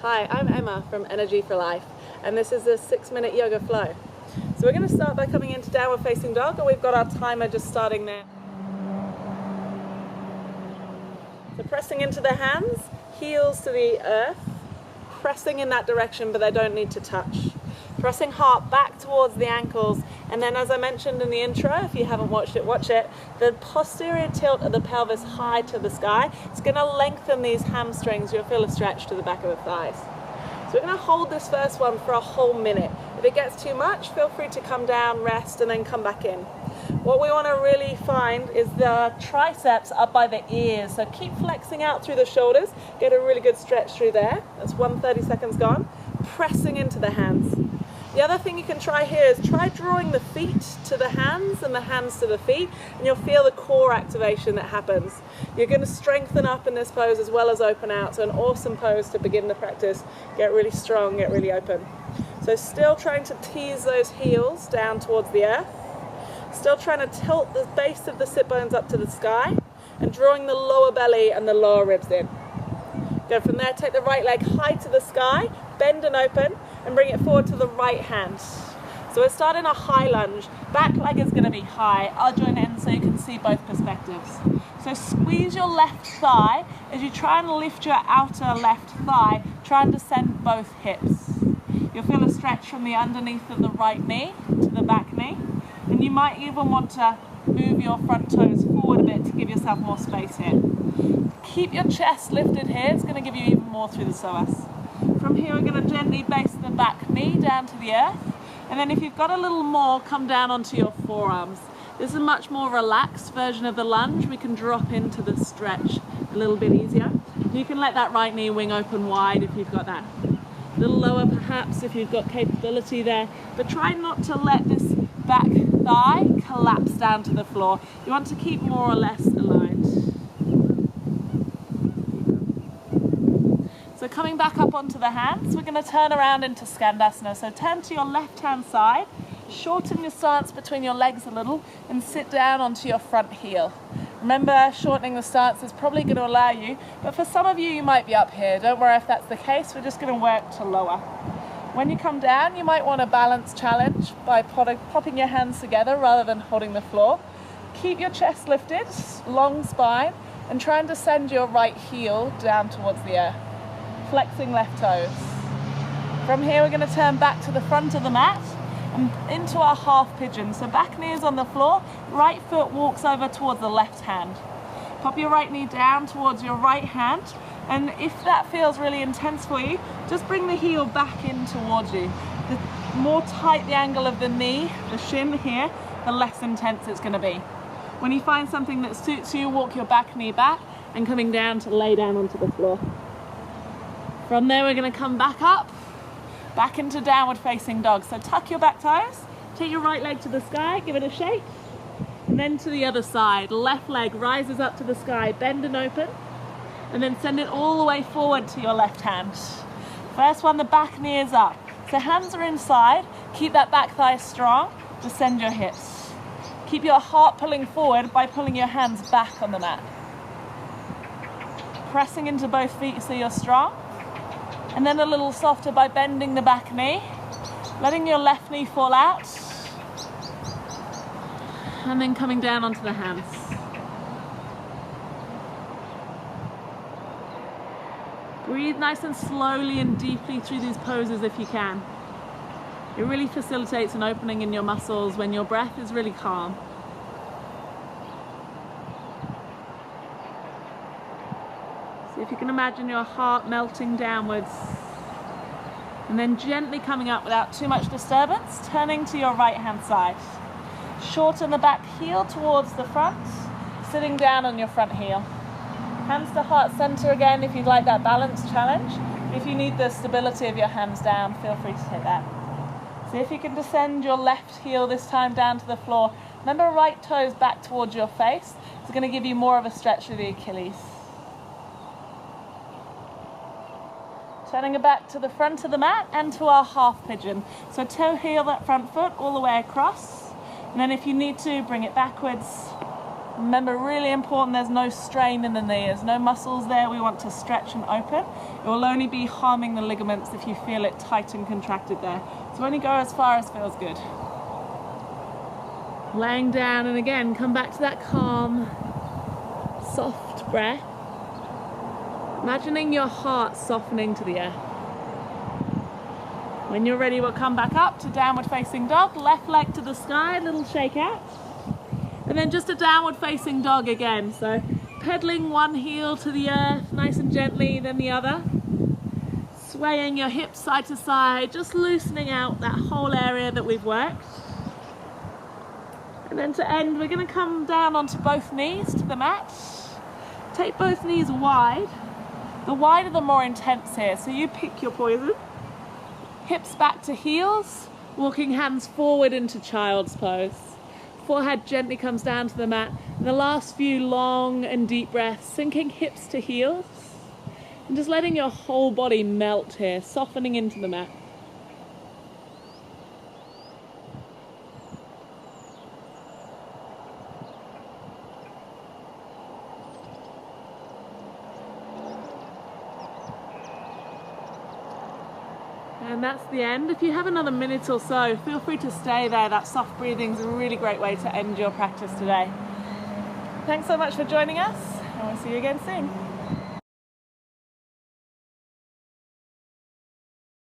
Hi, I'm Emma from Energy for Life, and this is a 6-minute yoga flow. So we're going to start by coming into downward facing dog, and we've got our timer just starting there. So pressing into the hands, heels to the earth, pressing in that direction, but they don't need to touch. Pressing heart back towards the ankles, and then as I mentioned in the intro, if you haven't watched it, watch it, the posterior tilt of the pelvis high to the sky. It's going to lengthen these hamstrings. You'll feel a stretch to the back of the thighs. So we're going to hold this first one for a whole minute. If it gets too much, feel free to come down, rest, and then come back in. What we want to really find is the triceps up by the ears. So keep flexing out through the shoulders. Get a really good stretch through there. That's 30 seconds gone. Pressing into the hands. The other thing you can try here is try drawing the feet to the hands and the hands to the feet, and you'll feel the core activation that happens. You're going to strengthen up in this pose as well as open out. So an awesome pose to begin the practice. Get really strong, get really open. So still trying to tease those heels down towards the earth. Still trying to tilt the base of the sit bones up to the sky and drawing the lower belly and the lower ribs in. Go from there, take the right leg high to the sky, bend and open, and bring it forward to the right hand. So we're starting a high lunge. Back leg is going to be high. I'll join in so you can see both perspectives. So squeeze your left thigh as you try and lift your outer left thigh, try and descend both hips. You'll feel a stretch from the underneath of the right knee to the back knee. And you might even want to move your front toes forward a bit to give yourself more space here. Keep your chest lifted here. It's going to give you even more through the psoas. From here, we're going to gently base the back knee down to the earth. And then if you've got a little more, come down onto your forearms. This is a much more relaxed version of the lunge. We can drop into the stretch a little bit easier. You can let that right knee wing open wide if you've got that. A little lower perhaps if you've got capability there. But try not to let this back thigh collapse down to the floor. You want to keep more or less aligned. So coming back up onto the hands, we're going to turn around into Skandasana. So turn to your left hand side, shorten your stance between your legs a little, and sit down onto your front heel. Remember, shortening the stance is probably going to allow you, but for some of you, you might be up here. Don't worry if that's the case, we're just going to work to lower. When you come down, you might want a balance challenge by popping your hands together rather than holding the floor. Keep your chest lifted, long spine, and try and descend your right heel down towards the earth. Flexing left toes. From here, we're going to turn back to the front of the mat and into our half pigeon. So back knee is on the floor, right foot walks over towards the left hand. Pop your right knee down towards your right hand, and if that feels really intense for you, just bring the heel back in towards you. The more tight the angle of the knee, the shin here, the less intense it's going to be. When you find something that suits you, walk your back knee back and coming down to lay down onto the floor. From there, we're going to come back up, back into downward facing dog. So tuck your back toes, take your right leg to the sky, give it a shake, and then to the other side. Left leg rises up to the sky, bend and open, and then send it all the way forward to your left hand. First one, the back knee is up. So hands are inside, keep that back thigh strong, descend your hips. Keep your heart pulling forward by pulling your hands back on the mat. Pressing into both feet so you're strong. And then a little softer by bending the back knee, letting your left knee fall out, and then coming down onto the hands. Breathe nice and slowly and deeply through these poses if you can. It really facilitates an opening in your muscles when your breath is really calm. So if you can imagine your heart melting downwards and then gently coming up without too much disturbance, turning to your right hand side. Shorten the back heel towards the front, sitting down on your front heel. Hands to heart center again if you'd like that balance challenge. If you need the stability of your hands down, feel free to take that. So if you can descend your left heel this time down to the floor, remember right toes back towards your face. It's going to give you more of a stretch through the Achilles. Turning it back to the front of the mat and to our half pigeon. So toe heel that front foot all the way across. And then if you need to, bring it backwards Remember, really important, there's no strain in the knee, there's no muscles there we want to stretch and open. It will only be harming the ligaments if you feel it tight and contracted there. So only go as far as feels good. Laying down, and again, come back to that calm, soft breath. Imagining your heart softening to the earth. When you're ready, we'll come back up to downward facing dog, left leg to the sky, little shake out. And then just a downward facing dog again. So pedaling one heel to the earth, nice and gently, then the other. Swaying your hips side to side, just loosening out that whole area that we've worked. And then to end, we're going to come down onto both knees to the mat. Take both knees wide. The wider, the more intense here. So you pick your poison. Hips back to heels, walking hands forward into child's pose. Forehead gently comes down to the mat. And the last few long and deep breaths, sinking hips to heels. And just letting your whole body melt here, softening into the mat. And that's the end. If you have another minute or so, feel free to stay there. That soft breathing is a really great way to end your practice today. Thanks so much for joining us, and we'll see you again soon.